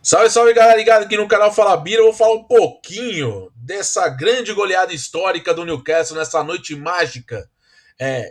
Salve, salve galera ligado aqui no canal Fala Bira. Eu vou falar um pouquinho dessa grande goleada histórica do Newcastle nessa noite mágica,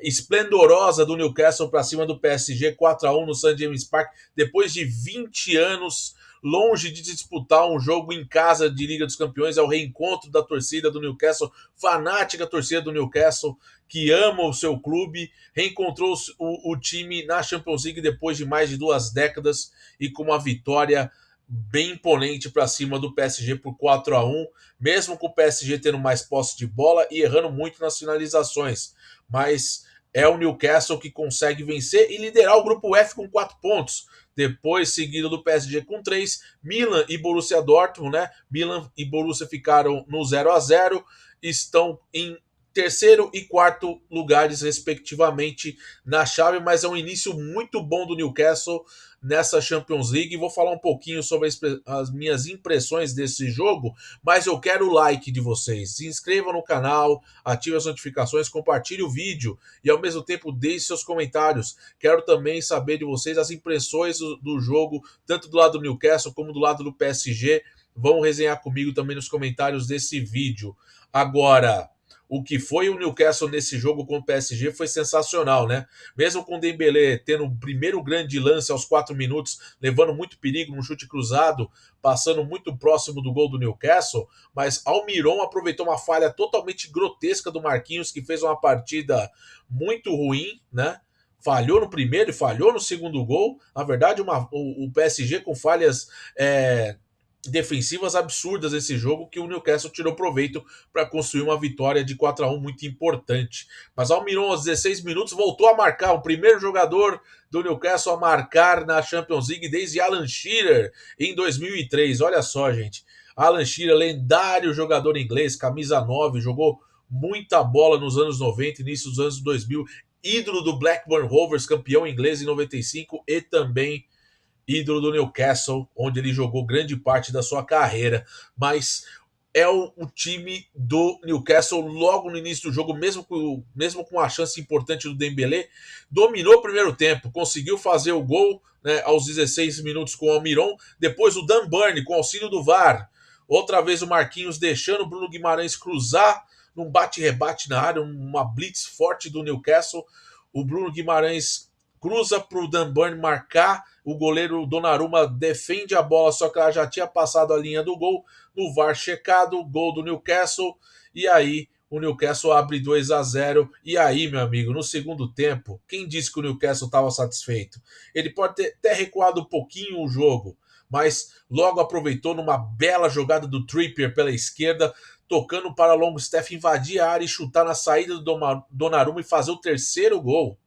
esplendorosa do Newcastle para cima do PSG 4-1 no St. James Park, depois de 20 anos longe de disputar um jogo em casa de Liga dos Campeões. É o reencontro da torcida do Newcastle, fanática torcida do Newcastle, que ama o seu clube, reencontrou o time na Champions League depois de mais de 2 décadas e com uma vitória bem imponente para cima do PSG por 4-1, mesmo com o PSG tendo mais posse de bola e errando muito nas finalizações. Mas é o Newcastle que consegue vencer e liderar o grupo F com 4 pontos. Depois, seguido do PSG com 3, Milan e Borussia Dortmund, né? Milan e Borussia ficaram no 0-0, estão em terceiro e quarto lugares, respectivamente, na chave, mas é um início muito bom do Newcastle nessa Champions League. Vou falar um pouquinho sobre as minhas impressões desse jogo, mas eu quero o like de vocês. Se inscreva no canal, ative as notificações, compartilhe o vídeo e ao mesmo tempo deixe seus comentários. Quero também saber de vocês as impressões do jogo, tanto do lado do Newcastle como do lado do PSG. Vão resenhar comigo também nos comentários desse vídeo. Agora, o que foi o Newcastle nesse jogo com o PSG foi sensacional, né? Mesmo com o Dembélé tendo o primeiro grande lance aos 4 minutos, levando muito perigo no chute cruzado, passando muito próximo do gol do Newcastle, mas Almiron aproveitou uma falha totalmente grotesca do Marquinhos, que fez uma partida muito ruim, né? Falhou no primeiro e falhou no segundo gol. Na verdade, o PSG com falhas defensivas absurdas esse jogo, que o Newcastle tirou proveito para construir uma vitória de 4-1 muito importante. Mas Almiron, aos 16 minutos, voltou a marcar, o primeiro jogador do Newcastle a marcar na Champions League desde Alan Shearer em 2003. Olha só, gente. Alan Shearer, lendário jogador inglês, camisa 9, jogou muita bola nos anos 90, início dos anos 2000, ídolo do Blackburn Rovers, campeão inglês em 95 e também ídolo do Newcastle, onde ele jogou grande parte da sua carreira. Mas é o time do Newcastle logo no início do jogo, mesmo com a chance importante do Dembélé, dominou o primeiro tempo, conseguiu fazer o gol, né, aos 16 minutos com o Almiron, depois o Dan Burn com auxílio do VAR, outra vez o Marquinhos deixando o Bruno Guimarães cruzar num bate-rebate na área, uma blitz forte do Newcastle, o Bruno Guimarães cruza para o Dan Burn marcar, o goleiro Donnarumma defende a bola, só que ela já tinha passado a linha do gol, no VAR checado, gol do Newcastle, e aí o Newcastle abre 2-0, e aí, meu amigo, no segundo tempo, quem disse que o Newcastle estava satisfeito? Ele pode ter até recuado um pouquinho o jogo, mas logo aproveitou numa bela jogada do Trippier pela esquerda, tocando para Longstaff invadir a área e chutar na saída do Donnarumma e fazer o terceiro gol.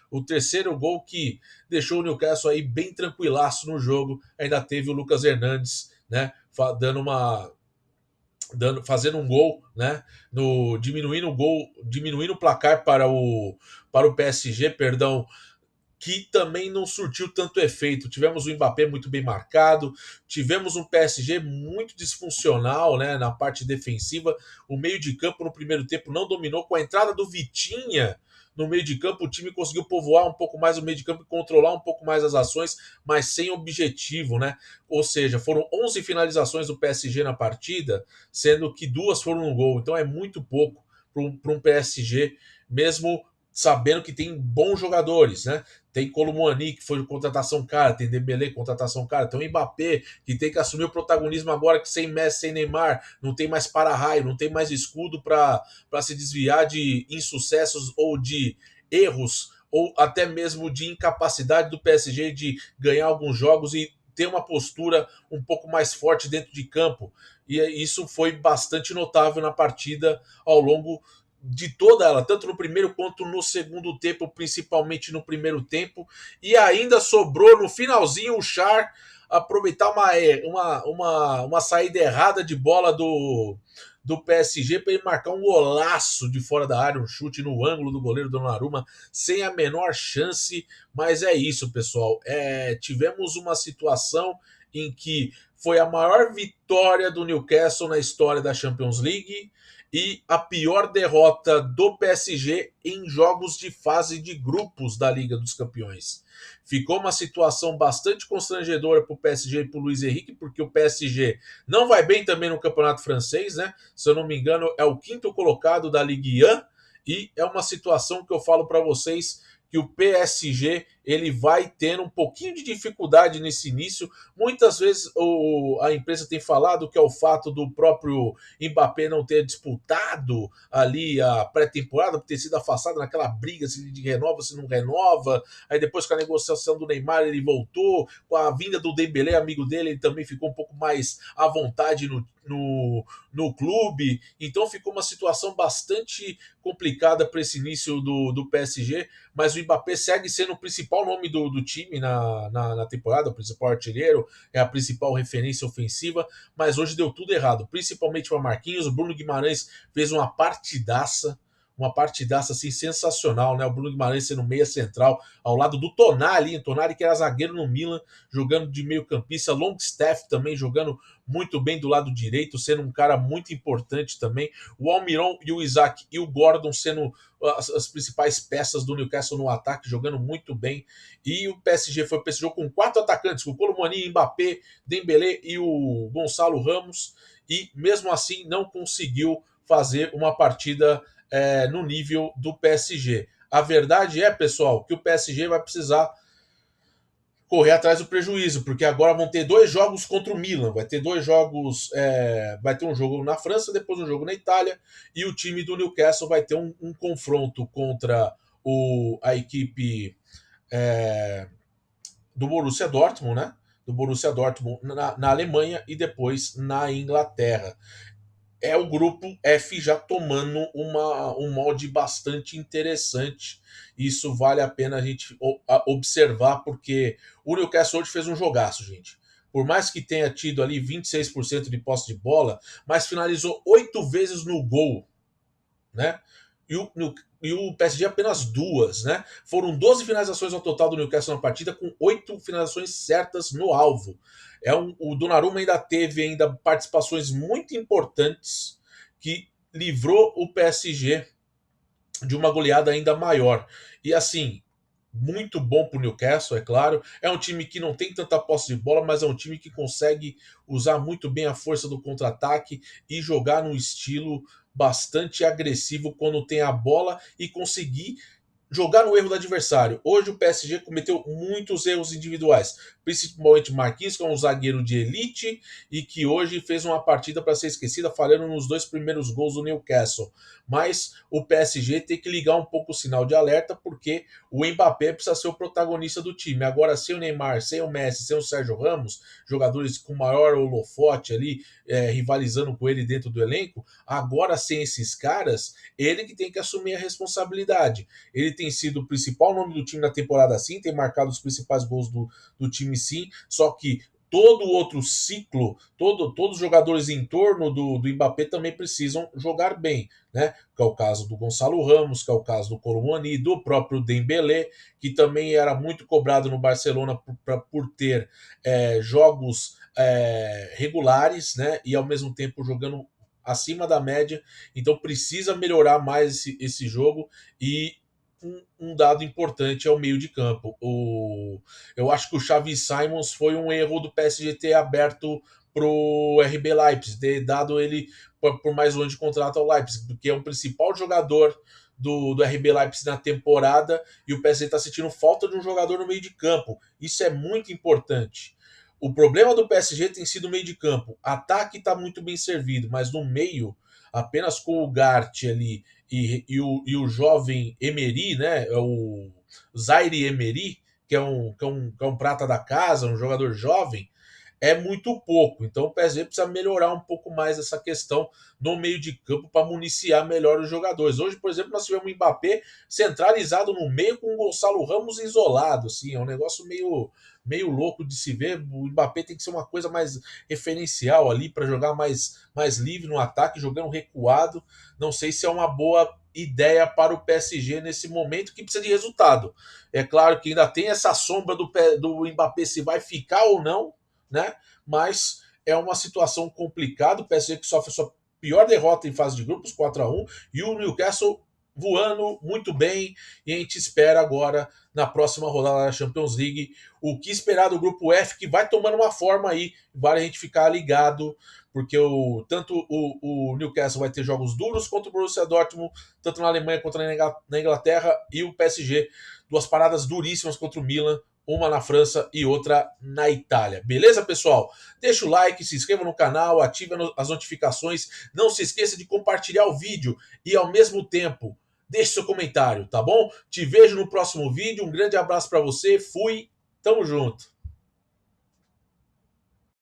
O terceiro gol que deixou o Newcastle aí bem tranquilaço no jogo. Ainda teve o Lucas Hernandes, né, fazendo um gol, né, diminuindo o placar para o PSG, perdão, que também não surtiu tanto efeito. Tivemos o Mbappé muito bem marcado, tivemos um PSG muito disfuncional, né, na parte defensiva. O meio de campo no primeiro tempo não dominou. Com a entrada do Vitinha no meio de campo, o time conseguiu povoar um pouco mais o meio de campo e controlar um pouco mais as ações, mas sem objetivo, né? Ou seja, foram 11 finalizações do PSG na partida, sendo que 2 foram no gol. Então é muito pouco para um PSG, mesmo sabendo que tem bons jogadores, né? Tem Colomouani, que foi contratação cara, tem Dembélé, contratação cara, tem o Mbappé, que tem que assumir o protagonismo agora, que sem Messi, sem Neymar, não tem mais para-raio, não tem mais escudo para se desviar de insucessos ou de erros, ou até mesmo de incapacidade do PSG de ganhar alguns jogos e ter uma postura um pouco mais forte dentro de campo. E isso foi bastante notável na partida ao longo de toda ela, tanto no primeiro quanto no segundo tempo, principalmente no primeiro tempo, e ainda sobrou no finalzinho o Char aproveitar uma saída errada de bola do PSG para ele marcar um golaço de fora da área, um chute no ângulo do goleiro Donnarumma, sem a menor chance, mas é isso, pessoal. Tivemos uma situação em que foi a maior vitória do Newcastle na história da Champions League e a pior derrota do PSG em jogos de fase de grupos da Liga dos Campeões. Ficou uma situação bastante constrangedora para o PSG e para o Luiz Henrique, porque o PSG não vai bem também no campeonato francês, né? Se eu não me engano, é o quinto colocado da Ligue 1, e é uma situação que eu falo para vocês que o PSG ele vai ter um pouquinho de dificuldade nesse início. Muitas vezes a imprensa tem falado que é o fato do próprio Mbappé não ter disputado ali a pré-temporada, por ter sido afastado naquela briga se ele renova, se não renova. Aí depois com a negociação do Neymar ele voltou, com a vinda do Dembélé, amigo dele, ele também ficou um pouco mais à vontade no clube. Então ficou uma situação bastante complicada para esse início do PSG, mas o Mbappé segue sendo o principal nome do time na temporada, o principal artilheiro, é a principal referência ofensiva, mas hoje deu tudo errado, principalmente para Marquinhos. O Bruno Guimarães fez uma partidaça assim sensacional, né? O Bruno Guimarães sendo meia central, ao lado do Tonali, Tonali que era zagueiro no Milan, jogando de meio campista, Longstaff também jogando muito bem do lado direito, sendo um cara muito importante também, o Almiron e o Isaac e o Gordon sendo as principais peças do Newcastle no ataque, jogando muito bem, e o PSG foi para esse jogo com 4 atacantes, com o Colomani, Mbappé, Dembélé e o Gonçalo Ramos, e mesmo assim não conseguiu fazer uma partida no nível do PSG. A verdade é, pessoal, que o PSG vai precisar correr atrás do prejuízo, porque agora vão ter 2 jogos contra o Milan, vai ter 2 jogos, vai ter um jogo na França, depois um jogo na Itália, e o time do Newcastle vai ter um confronto contra a equipe do Borussia Dortmund, né? Do Borussia Dortmund na Alemanha e depois na Inglaterra. É o grupo F já tomando um molde bastante interessante. Isso vale a pena a gente observar, porque o Newcastle hoje fez um jogaço, gente. Por mais que tenha tido ali 26% de posse de bola, mas finalizou 8 vezes no gol, né? E o PSG apenas 2, né? Foram 12 finalizações ao total do Newcastle na partida, com 8 finalizações certas no alvo. O Donnarumma ainda teve participações muito importantes que livrou o PSG de uma goleada ainda maior. E assim, muito bom para o Newcastle, é claro. É um time que não tem tanta posse de bola, mas é um time que consegue usar muito bem a força do contra-ataque e jogar num estilo bastante agressivo quando tem a bola e conseguir jogar no erro do adversário. Hoje o PSG cometeu muitos erros individuais, principalmente Marquinhos, que é um zagueiro de elite e que hoje fez uma partida para ser esquecida, falhando nos 2 primeiros gols do Newcastle. Mas o PSG tem que ligar um pouco o sinal de alerta, porque o Mbappé precisa ser o protagonista do time. Agora, sem o Neymar, sem o Messi, sem o Sérgio Ramos, jogadores com maior holofote ali, rivalizando com ele dentro do elenco, agora sem esses caras, ele que tem que assumir a responsabilidade. Ele tem sido o principal nome do time na temporada, sim, tem marcado os principais gols do time, sim, só que todo o outro ciclo, todos os jogadores em torno do Mbappé também precisam jogar bem, né? Que é o caso do Gonçalo Ramos, que é o caso do Colomani, do próprio Dembélé, que também era muito cobrado no Barcelona por ter jogos regulares, né? E ao mesmo tempo jogando acima da média, então precisa melhorar mais esse jogo. E um dado importante é o meio de campo. Eu acho que o Xavi Simons foi um erro do PSG ter aberto pro RB Leipzig, ter dado ele por mais um ano de contrato ao Leipzig, porque é o principal jogador do RB Leipzig na temporada, e o PSG está sentindo falta de um jogador no meio de campo. Isso é muito importante. O problema do PSG tem sido o meio de campo. Ataque está muito bem servido, mas no meio, apenas com o Gart ali e o jovem Emery, né? O Zaire Emery, que é um prata da casa, um jogador jovem, é muito pouco. Então o PSG precisa melhorar um pouco mais essa questão no meio de campo para municiar melhor os jogadores. Hoje, por exemplo, nós tivemos o Mbappé centralizado no meio com o Gonçalo Ramos isolado. Assim, é um negócio meio louco de se ver. O Mbappé tem que ser uma coisa mais referencial ali para jogar mais livre no ataque, jogando recuado. Não sei se é uma boa ideia para o PSG nesse momento, que precisa de resultado. É claro que ainda tem essa sombra do Mbappé, se vai ficar ou não, né? Mas é uma situação complicada. O PSG que sofre a sua pior derrota em fase de grupos, 4-1, e o Newcastle voando muito bem, e a gente espera agora, na próxima rodada da Champions League, o que esperar do grupo F, que vai tomando uma forma aí, vale a gente ficar ligado, porque tanto o Newcastle vai ter jogos duros contra o Borussia Dortmund, tanto na Alemanha quanto na Inglaterra, e o PSG, duas paradas duríssimas contra o Milan, uma na França e outra na Itália. Beleza, pessoal? Deixa o like, se inscreva no canal, ative as notificações, não se esqueça de compartilhar o vídeo e, ao mesmo tempo, deixe seu comentário, tá bom? Te vejo no próximo vídeo, um grande abraço para você, fui, tamo junto!